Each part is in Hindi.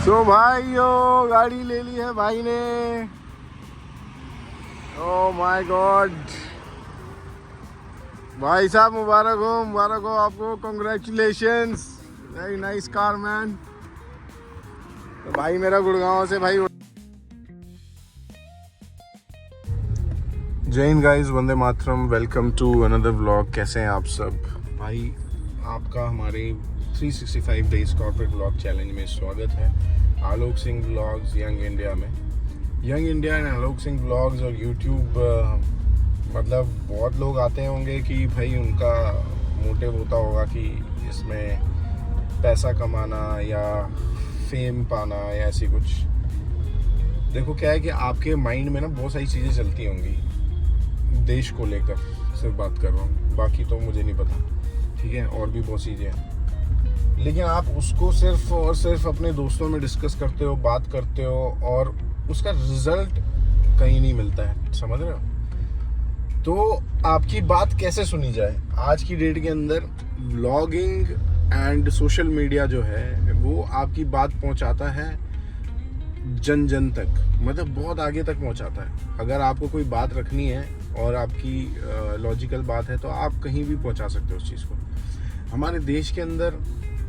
तो भाइयों गाड़ी ले ली है भाई ने। ओह माय गॉड, भाई साहब मुबारक हो आपको, congratulations, very nice car man. तो भाई मेरा गुड़गांव से भाई। जय हिंद गाइस, वंदे मातरम, वेलकम टू अनदर व्लॉग। कैसे हैं आप सब भाई? आपका हमारे 365 डेज कॉर्पोरेट व्लॉग चैलेंज में स्वागत है। Alok Singh vlogs young India में। Young India and Alok Singh vlogs और यूट्यूब, मतलब बहुत लोग आते होंगे कि भाई उनका मोटिव होता होगा कि इसमें पैसा कमाना या फेम पाना या ऐसी कुछ। देखो क्या है कि आपके माइंड में ना बहुत सारी चीज़ें चलती होंगी, देश को लेकर सिर्फ बात कर रहा हूँ, बाकी तो मुझे नहीं पता, ठीक है, और भी बहुत चीज़ें हैं। लेकिन आप उसको सिर्फ और सिर्फ अपने दोस्तों में डिस्कस करते हो, बात करते हो, और उसका रिजल्ट कहीं नहीं मिलता है, समझ रहे हो? तो आपकी बात कैसे सुनी जाए? आज की डेट के अंदर व्लॉगिंग एंड सोशल मीडिया जो है वो आपकी बात पहुंचाता है जन जन तक, मतलब बहुत आगे तक पहुंचाता है। अगर आपको कोई बात रखनी है और आपकी लॉजिकल बात है तो आप कहीं भी पहुंचा सकते हो उस चीज़ को। हमारे देश के अंदर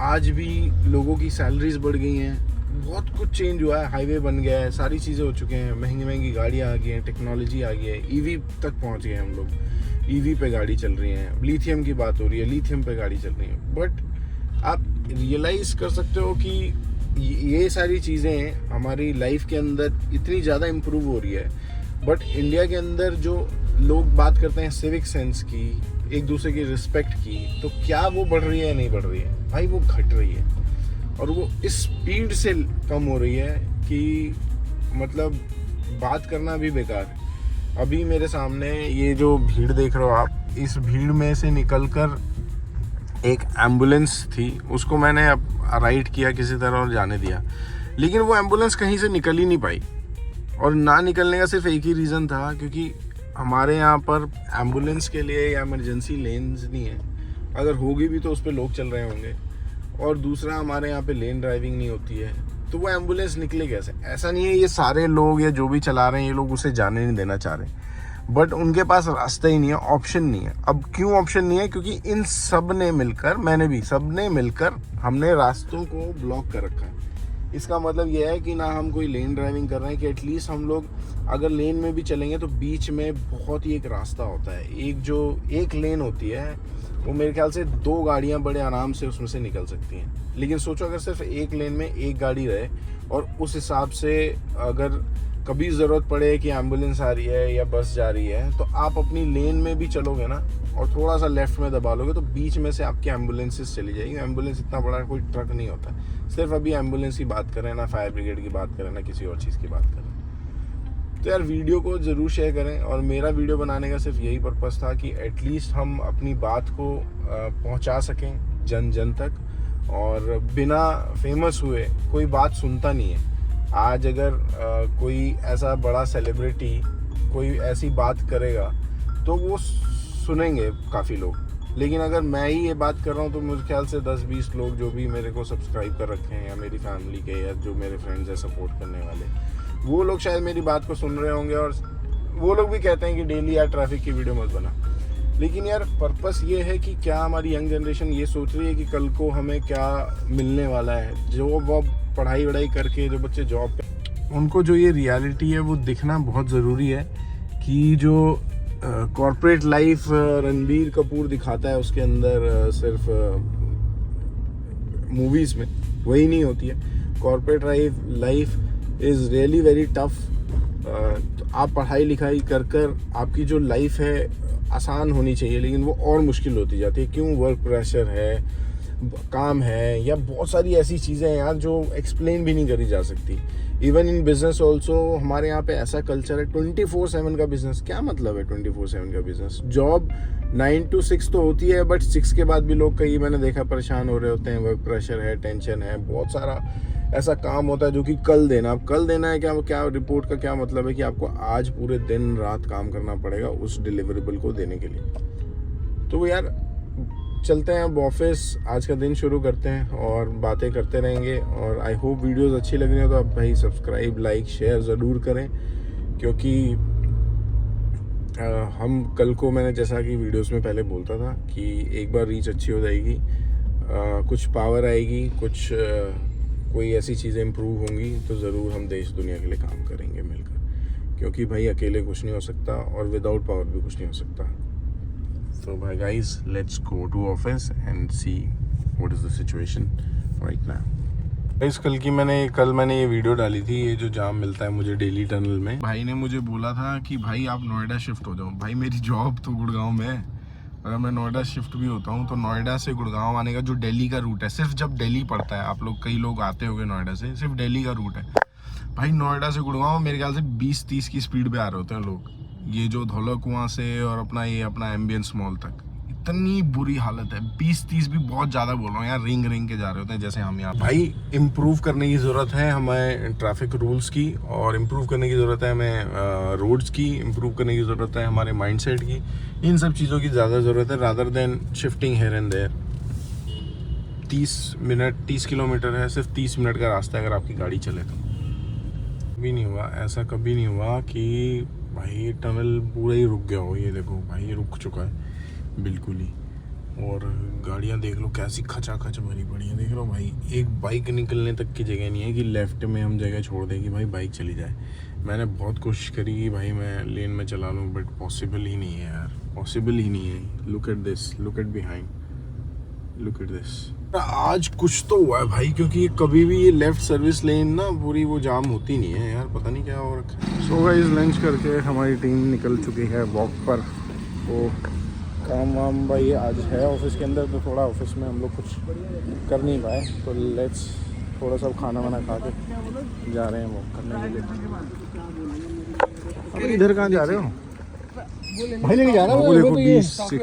आज भी लोगों की सैलरीज बढ़ गई हैं, बहुत कुछ चेंज हुआ है, हाईवे बन गया है, सारी चीज़ें हो चुके हैं, महंगी महंगी गाड़ियाँ आ गई हैं, टेक्नोलॉजी आ गई है, ईवी तक पहुंच गए हम लोग, ईवी पे गाड़ी चल रही है, लिथियम की बात हो रही है, लिथियम पे गाड़ी चल रही है। बट आप रियलाइज कर सकते हो कि ये सारी चीज़ें हमारी लाइफ के अंदर इतनी ज़्यादा इम्प्रूव हो रही है, बट इंडिया के अंदर जो लोग बात करते हैं सिविक सेंस की, एक दूसरे की रिस्पेक्ट की, तो क्या वो बढ़ रही है या नहीं बढ़ रही है? भाई वो घट रही है, और वो इस स्पीड से कम हो रही है कि मतलब बात करना भी बेकार है। अभी मेरे सामने ये जो भीड़ देख रहे हो आप, इस भीड़ में से निकलकर एक एम्बुलेंस थी, उसको मैंने अब राइड किया किसी तरह और जाने दिया, लेकिन वो एम्बुलेंस कहीं से निकल ही नहीं पाई। और ना निकलने का सिर्फ एक ही रीज़न था, क्योंकि हमारे यहाँ पर एम्बुलेंस के लिए या इमरजेंसी लेन्स नहीं है, अगर होगी भी तो उस पर लोग चल रहे होंगे, और दूसरा हमारे यहाँ पे लेन ड्राइविंग नहीं होती है, तो वो एम्बुलेंस निकले कैसे? ऐसा नहीं है ये सारे लोग या जो भी चला रहे हैं ये लोग उसे जाने नहीं देना चाह रहे, बट उनके पास रास्ता ही नहीं है, ऑप्शन नहीं है। अब क्यों ऑप्शन नहीं है? क्योंकि इन सब ने मिलकर, मैंने भी, सब ने मिलकर हमने रास्तों को ब्लॉक कर रखा है। इसका मतलब यह है कि ना हम कोई लेन ड्राइविंग कर रहे हैं, कि एटलीस्ट हम लोग अगर लेन में भी चलेंगे तो बीच में बहुत ही एक रास्ता होता है, एक लेन होती है, वो मेरे ख्याल से 2 गाड़ियां बड़े आराम से उसमें से निकल सकती हैं। लेकिन सोचो अगर सिर्फ एक लेन में एक गाड़ी रहे, और उस हिसाब से अगर कभी ज़रूरत पड़े कि एम्बुलेंस आ रही है या बस जा रही है, तो आप अपनी लेन में भी चलोगे ना, और थोड़ा सा लेफ्ट में दबा लोगे तो बीच में से आपकी एम्बुलेंसेस चली जाएगी। एम्बुलेंस इतना बड़ा कोई ट्रक नहीं होता, सिर्फ अभी एम्बुलेंस की बात करें ना, फायर ब्रिगेड की बात करें ना, किसी और चीज़ की बात करें। तो यार वीडियो को ज़रूर शेयर करें, और मेरा वीडियो बनाने का सिर्फ यही पर्पज़ था कि एटलीस्ट हम अपनी बात को पहुंचा सकें जन जन तक, और बिना फेमस हुए कोई बात सुनता नहीं है। आज अगर कोई ऐसा बड़ा सेलिब्रिटी कोई ऐसी बात करेगा तो वो सुनेंगे काफ़ी लोग, लेकिन अगर मैं ही ये बात कर रहा हूँ तो मुझे ख्याल से 10-20 लोग जो भी मेरे को सब्सक्राइब कर रखे हैं, या मेरी फैमिली के, या जो मेरे फ्रेंड्स हैं सपोर्ट करने वाले, वो लोग शायद मेरी बात को सुन रहे होंगे, और वो लोग भी कहते हैं कि डेली यार ट्रैफिक की वीडियो मत बना। लेकिन यार पर्पस ये है कि क्या हमारी यंग जनरेशन ये सोच रही है कि कल को हमें क्या मिलने वाला है? जो वो पढ़ाई वढ़ाई करके जो बच्चे जॉब पे, उनको जो ये रियलिटी है वो दिखना बहुत ज़रूरी है, कि जो कॉर्पोरेट लाइफ रणबीर कपूर दिखाता है उसके अंदर सिर्फ मूवीज़ में, वही नहीं होती है। Corporate life is really very tough. तो आप पढ़ाई लिखाई कर आपकी जो लाइफ है आसान होनी चाहिए, लेकिन वो और मुश्किल होती जाती है। क्यों? वर्क प्रेशर है, काम है, या बहुत सारी ऐसी चीज़ें हैं यार जो एक्सप्लेन भी नहीं करी जा सकती। इवन इन बिजनेस ऑल्सो हमारे यहाँ पे ऐसा कल्चर है, 24/7 का बिजनेस। क्या मतलब है 24/7 का बिजनेस? जॉब 9 to 6 तो होती है, बट 6 के बाद भी लोग कई मैंने देखा परेशान हो रहे होते हैं, वर्क प्रेशर है, टेंशन है, बहुत सारा ऐसा काम होता है जो कि कल देना। अब कल देना है क्या रिपोर्ट का क्या मतलब है कि आपको आज पूरे दिन रात काम करना पड़ेगा उस डिलीवरेबल को देने के लिए। तो यार चलते हैं अब ऑफिस, आज का दिन शुरू करते हैं और बातें करते रहेंगे। और आई होप वीडियोस अच्छी लग रही हो तो आप भाई सब्सक्राइब, लाइक, शेयर ज़रूर करें, क्योंकि हम कल को, मैंने जैसा कि वीडियोस में पहले बोलता था कि एक बार रीच अच्छी हो जाएगी, कुछ पावर आएगी, कुछ कोई ऐसी चीज़ें इम्प्रूव होंगी तो ज़रूर हम देश दुनिया के लिए काम करेंगे मिलकर, क्योंकि भाई अकेले कुछ नहीं हो सकता और विदाउट पावर भी कुछ नहीं हो सकता। तो भाई guys, let's go to office and see what is the situation right now. Guys, कल मैंने ये वीडियो डाली थी, ये जो जाम मिलता है मुझे डेली टनल में। भाई ने मुझे बोला था कि भाई आप नोएडा शिफ्ट हो जाओ। भाई मेरी जॉब तो गुड़गांव में है, अगर मैं नोएडा शिफ्ट भी होता हूँ तो नोएडा से गुड़गांव आने का जो दिल्ली का रूट है, सिर्फ जब दिल्ली पड़ता है, आप लोग कई लोग आते होंगे नोएडा से, सिर्फ दिल्ली का रूट है भाई। नोएडा से गुड़गांव मेरे ख्याल से 20-30 की स्पीड पे आ रहे होते हैं लोग, ये जो धौला कुआं से और अपना एम्बियंस मॉल तक। इतनी बुरी हालत है, 20-30 भी बहुत ज़्यादा बोल रहा हूँ यार, रिंग के जा रहे होते हैं जैसे हम यहाँ। भाई इम्प्रूव करने की ज़रूरत है हमें ट्रैफिक रूल्स की, और इम्प्रूव करने की ज़रूरत है हमें रोड्स की, इम्प्रूव करने की ज़रूरत है हमारे माइंडसेट की। इन सब चीज़ों की ज़्यादा ज़रूरत है rather than shifting here and there. 30 kilometre है, सिर्फ 30 मिनट का रास्ता है अगर आपकी गाड़ी चले तो। कभी नहीं हुआ ऐसा, कभी नहीं हुआ कि भाई टनल पूरा ही रुक गया हो। ये देखो भाई, रुक चुका है बिल्कुल ही, और गाड़ियाँ देख लो कैसी खचाखच भरी पड़ी है। देख लो भाई, एक बाइक निकलने तक की जगह नहीं है कि लेफ्ट में हम जगह छोड़ दें कि भाई बाइक चली जाए। मैंने बहुत कोशिश करी कि भाई मैं लेन में चला लूँ, बट पॉसिबल ही नहीं है यार, पॉसिबल ही नहीं है। Look at this, look at behind, look at this. आज कुछ तो हुआ है भाई, क्योंकि कभी भी ये लेफ्ट सर्विस लेन ना पूरी वो जाम होती नहीं है यार, पता नहीं क्या हो रखा है। सो गाइस, लंच करके हमारी टीम निकल चुकी है वॉक पर। वो काम वाम भाई आज है ऑफिस के अंदर, तो थोड़ा ऑफिस में हम लोग कुछ कर नहीं पाए, तो लेट्स थोड़ा सा खाना वाना खा के जा रहे हैं वॉक करने के लिए। इधर कहाँ जा रहे हो भाई? लेके जा रहा हूँ। वो देखो 20-6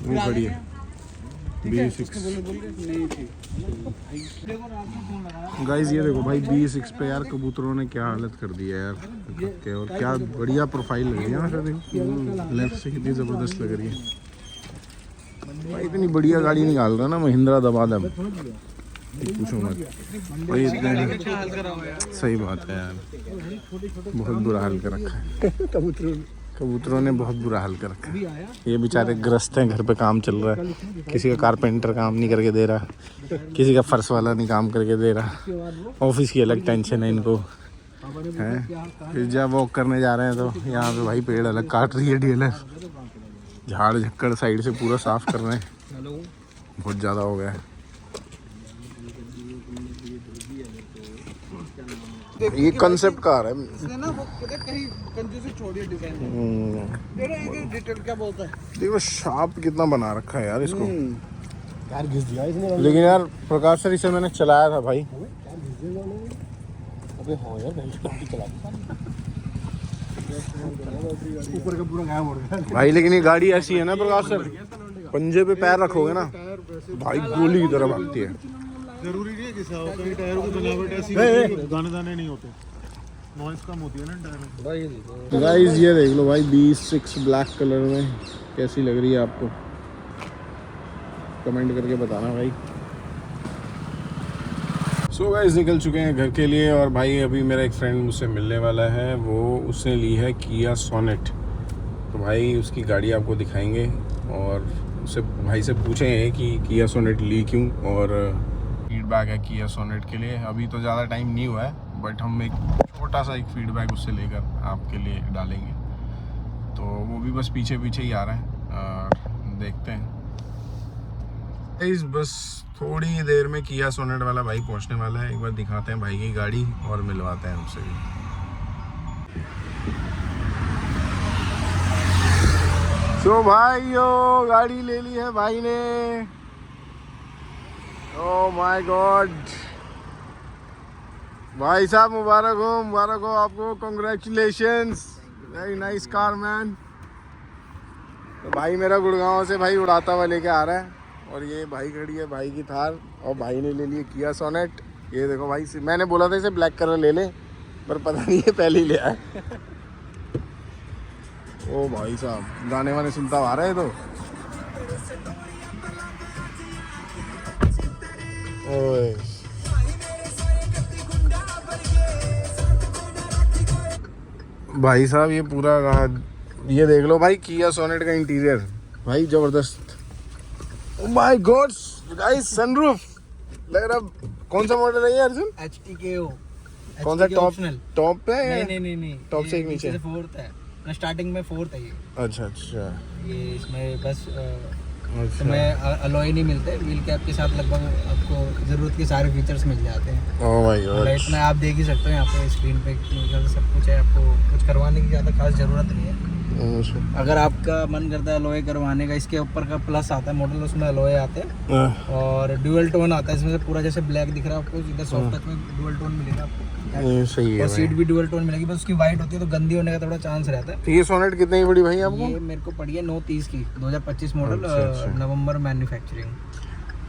वो खड़ी है, 20-6 गाइस। ये देखो भाई 20-6 पे यार कबूतरों ने क्या हालत कर दी है यार के, और क्या बढ़िया प्रोफाइल लग रही है ना सर, लेफ्ट से कितनी ज़बरदस्त लग रही है भाई। इतनी बढ़िया गाड़ी निकाल रहा ना महिंद्रा दबादम, पूछो मत भाई, इतने सही बात है यार, बहुत बुरा हाल कर रखा है कबूतरों ने, बहुत बुरा हाल कर रखा है। ये बेचारे ग्रस्त हैं, घर पे काम चल रहा है, किसी का कारपेंटर काम नहीं करके दे रहा, किसी का फर्श वाला नहीं काम करके दे रहा, ऑफिस की अलग टेंशन है इनको हैं। फिर जब वॉक करने जा रहे हैं तो यहाँ पे भाई पेड़ अलग काट रही है डीएलएफ, झाड़ झक्कड़ साइड से पूरा साफ कर रहे हैं, बहुत ज़्यादा हो गया है। ये कंसेप्ट कार है ना, वो कहीं कंजूसी छोड़िए डिजाइन डिटेल क्या बोलता है। देखो शार्प कितना बना रखा है यार इसको यार, घिस दिया इसने। लेकिन यार प्रकाश सर इसे मैंने चलाया था भाई। अबे हाँ यार, गाड़ी चला ऊपर का पूरा गायब हो गया भाई। लेकिन ये गाड़ी ऐसी है ना प्रकाश सर, पंजे पे पैर रखोगे ना भाई गोली की तरह भागती है। जरूरी नहीं है कि कई टायरों की बनावट ऐसी दाने नहीं होते, नॉइस कम होती है ना टायर में। गाइस ये देख लो भाई 20-6 ब्लैक कलर में कैसी लग रही है आपको, कमेंट करके बताना भाई। सो गाइस, निकल चुके हैं घर के लिए, और भाई अभी मेरा एक फ्रेंड मुझसे मिलने वाला है, वो उसने ली है किया सोनेट, तो भाई उसकी गाड़ी आपको दिखाएंगे और उससे भाई से पूछेंगे कि किया सोनेट ली क्यों, और फीडबैक है किया सोनेट के लिए। अभी तो ज़्यादा टाइम नहीं हुआ है, बट हम एक छोटा सा एक फीडबैक उससे लेकर आपके लिए डालेंगे, तो वो भी बस पीछे ही आ रहा है, देखते हैं। इस बस थोड़ी देर में किया सोनेट वाला भाई पहुंचने वाला है, एक बार दिखाते हैं भाई की गाड़ी और मिलवाते हैं उससे भी। तो भाई यो गाड़ी ले ली है भाई ने, ओह माय गॉड, भाई साहब मुबारक हो आपको, congratulations, very nice car man. तो भाई मेरा गुड़गांव से भाई उड़ाता हुआ लेके आ रहा है, और ये भाई खड़ी है भाई की थार, और भाई ने ले ली किया सोनेट। ये देखो भाई, मैंने बोला था इसे ब्लैक कलर ले ले, पर पता नहीं है पहले ही ले आए। ओ भाई साहब, गाने वाने सुनता आ रहा है तो ओए भाई साहब ये पूरा ये देख लो भाई किया सोनेट का इंटीरियर भाई जबरदस्त। Oh my God guys sunroof लग रहा। कौन सा मॉडल है ये अर्जुन? HTKO। कौन सा टॉप पे है? नहीं टॉप से एक नीचे से फोर्थ है, स्टार्टिंग में फोर्थ है ये। अच्छा ये इसमें बस अच्छा इसमें अलॉय नहीं मिलते, व्हील कैप के साथ लगभग आपको जरूरत के सारे फीचर्स मिल जाते हैं। ओह माय गॉड लाइट में आप देख ही सकते हो यहाँ पे स्क्रीन पे सब कुछ है, आपको कुछ करवाने की ज़्यादा खास ज़रूरत नहीं है। अगर आपका मन करता है अलॉय करवाने का, इसके ऊपर का प्लस आता है मॉडल, उसमें अलॉय आते हैं और ड्यूअल टोन आता है इसमें से। पूरा जैसे ब्लैक दिख रहा है आपको, इधर सॉफ्ट टच में ड्यूअल टोन मिलेगा आपको। सही है और सीट भी ड्यूअल टोन मिलेगी, बस उसकी वाइट होती है तो गंदी होने का थोड़ा चांस रहता है। तो ये सोनेट कितने की पड़ी भाई आपको? ये मेरे को पड़ी है 930 की, 2025 मॉडल, अच्छा। नवंबर मैन्युफैक्चरिंग।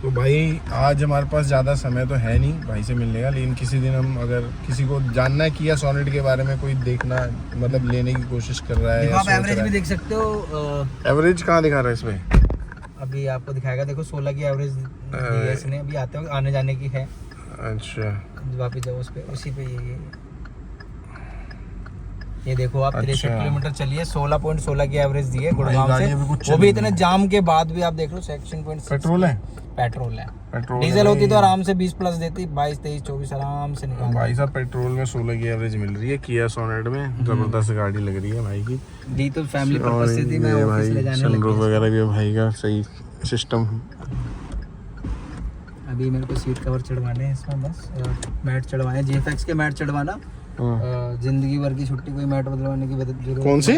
तो भाई आज हमारे पास ज़्यादा समय तो है नहीं भाई से मिलने का, लेकिन किसी दिन हम अगर किसी को जानना है किया सोनेट के बारे में, कोई देखना मतलब लेने की कोशिश कर रहा है, आप एवरेज भी देख सकते हो। एवरेज कहाँ दिखा रहा है इसमें? अभी आपको दिखाएगा, देखो 16 की एवरेज दी है इसने, अभी आते वक्त आने जाने की है। अच्छा वापिस जाओ उस पे, उसी पे ये देखो आप 63 किलोमीटर चलिए, 16.16 की एवरेज दी है गुड़गांव से, वो भी इतने जाम के बाद भी। आप देख लो सेक्शन पॉइंट। पेट्रोल है? पेट्रोल है। पेट्रोल डीजल होती तो आराम से 20 प्लस देती, 22, 23, 24 आराम से निकाल। भाई साहब पेट्रोल में 16 की एवरेज मिल रही है किया सोनेट में, जबरदस्त गाड़ी लग रही है भाई की। दी तो फैमिली पर्पस से थी, मैं ऑफिस ले जाने सनरूफ वगैरह भी भाई का सही सिस्टम। अभी मेरे को सीट कवर चढ़वाने हैं इसमें, बस मैट चढ़वाए, GFX के मैट चढ़वाना। जिंदगी भर की छुट्टी, कोई मैट बदलवाने की जरूरत। कौन सी?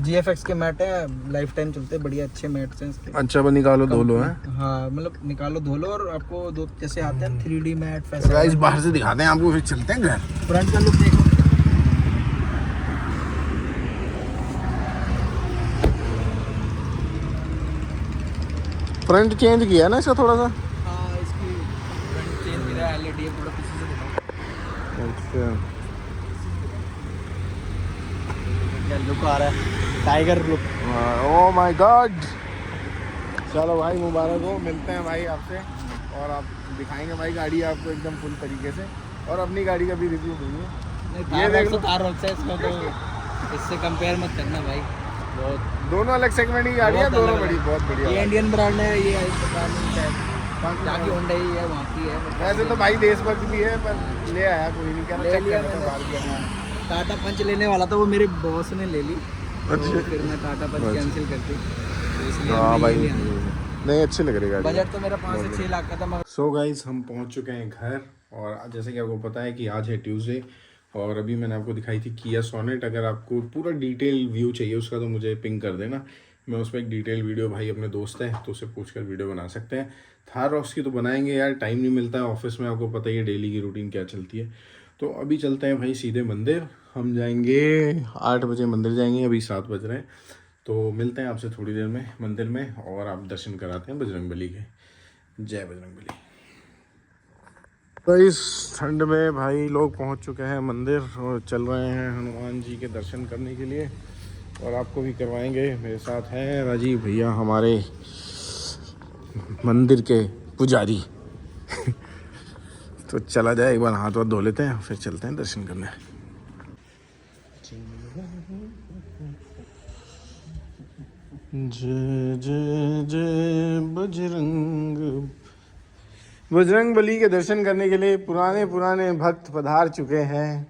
GFX के मैट है, लाइफ टाइम चलते हैं, बढ़िया अच्छे मैट्स हैं इसके। अच्छा बस निकालो धो लो है। हाँ मतलब निकालो धो लो, और आपको दो जैसे आते हैं 3D मैट गाइस बाहर से दिखाते हैं आपको, फिर चलते हैं घर। फ्रंट का लुक देखो। फ्रंट चेंज किया ना इसका थोड़ा सा? हाँ इसकी फ्रंट चेंज किया है, LED है पूरा, पीछे से दिखाओ। अच्छा क्या लुक आ रहा है, tiger look. Oh my God. चलो भाई मुबारक हो, मिलते हैं भाई आपसे और आप दिखाएंगे भाई गाड़ी आपको एकदम फुल तरीके से, और अपनी गाड़ी का भी रिव्यू देंगे। ये देख लो तार रॉक्स है इसमें, तो इससे कंपेयर मत करना भाई, बहुत दोनों अलग सेगमेंट की गाड़ी है, दोनों बड़ी बहुत बढ़िया। ये इंडियन ब्रांड है, ये जाकी होंडा ही है, वहाँ की है। वैसे तो भाई देशभक्त भी है, पर ले आया कोई नहीं, क्या ले लिया मैंने। टाटा पंच लेने वाला था, वो मेरे बॉस ने ले ली, तो फिर मैं टाटा पंच कैंसिल कर दी, तो इसलिए हाँ भाई ले लिया। नहीं अच्छी लग रही गाड़ी। बजट तो मेरा 5 से 6 लाख का था, मगर सो गाइस हम पहुंच चुके हैं घर, और जैसे कि आपको पता है कि आज है ट्यूसडे, और अभी मैंने आपको दिखाई थी किया सोनेट। अगर आपको पूरा डिटेल व्यू चाहिए उसका तो मुझे पिंग कर देना, मैं उस पर एक डिटेल वीडियो, भाई अपने दोस्त है तो उसे पूछकर वीडियो बना सकते हैं। थार रॉक्स की तो बनाएंगे यार, टाइम नहीं मिलता है ऑफिस में, आपको पता ही है डेली की रूटीन क्या चलती है। तो अभी चलते हैं भाई सीधे मंदिर, हम जाएंगे 8 बजे मंदिर जाएंगे, अभी 7 बज रहे हैं। तो मिलते हैं आपसे थोड़ी देर में मंदिर में, और आप दर्शन कराते हैं बजरंगबली के। जय बजरंगबली। तो इस ठंड में भाई लोग पहुंच चुके हैं मंदिर और चल रहे हैं हनुमान जी के दर्शन करने के लिए, और आपको भी करवाएंगे। मेरे साथ हैं राजीव भैया हमारे मंदिर के पुजारी। तो चला जाए, एक बार हाथ वाथ धो लेते हैं फिर चलते हैं दर्शन करने। जय जय जय बजरंग बली के दर्शन करने के लिए पुराने भक्त पधार चुके हैं।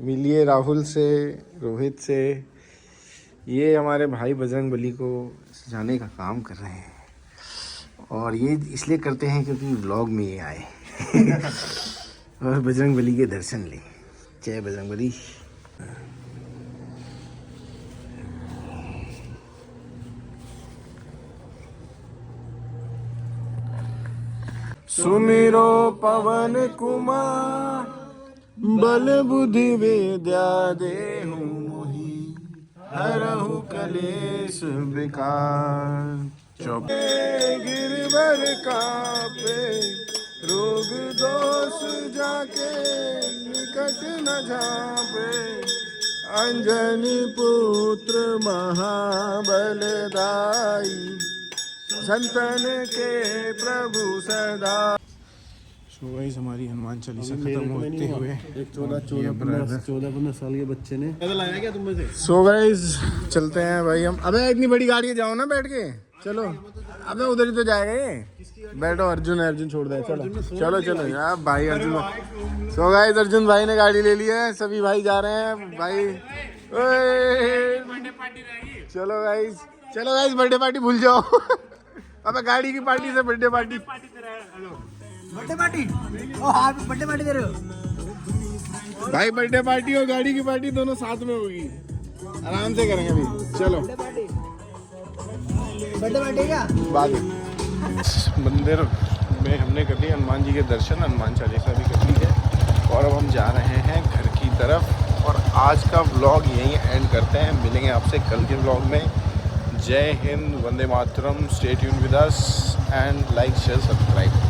मिलिए राहुल से, रोहित से, ये हमारे भाई बजरंग बली को सजाने का काम कर रहे हैं, और ये इसलिए करते हैं क्योंकि व्लॉग में ये आए और बजरंग बली के दर्शन लें। जय बजरंग बली। सुमिरो पवन कुमार, बल बुद्धि विद्या देहु मोहि, हरहु कलेश विकार। चौपे गिरवर कापे, रोग दोष जाके निकट न झापे, अंजनी पुत्र महाबलदाई, संतन के प्रभु सदा। सो गाइस हमारी हनुमान चालीसा मेरे खत्म को नहीं होते हुआ। हुए एक 14-15 साल के बच्चे ने पैदल आया क्या तुम में से? सो गाइस चलते हैं भाई हम। अबे इतनी बड़ी गाड़ी है, जाओ ना बैठ के, चलो। अबे उधर ही तो जाएगा ये, बैठो। अर्जुन है, अर्जुन छोड़ दे, चलो चलो चलो यार भाई अर्जुन। सो गाइस अर्जुन भाई ने गाड़ी ले ली है, सभी भाई जा रहे हैं भाई। चलो गाइस, चलो गाइस, बर्थडे पार्टी भूल जाओ। अबे गाड़ी की पार्टी से बर्थडे पार्टी। बर्थडे पार्टी, ओ आप बर्थडे पार्टी दे रहे हो? भाई बर्थडे पार्टी और गाड़ी की पार्टी दोनों साथ में होगी, आराम से करेंगे अभी। चलो बर्थडे पार्टी क्या बाद में। मंदिर में हमने कर लिया हनुमान जी के दर्शन, हनुमान चालीसा भी कर ली है और अब हम जा रहे हैं घर की तरफ। और आज का व्लॉग यहीं एंड करते हैं, मिलेंगे आपसे कल के व्लॉग में। जय हिंद, वंदे मातरम, stay tuned with us and like share subscribe.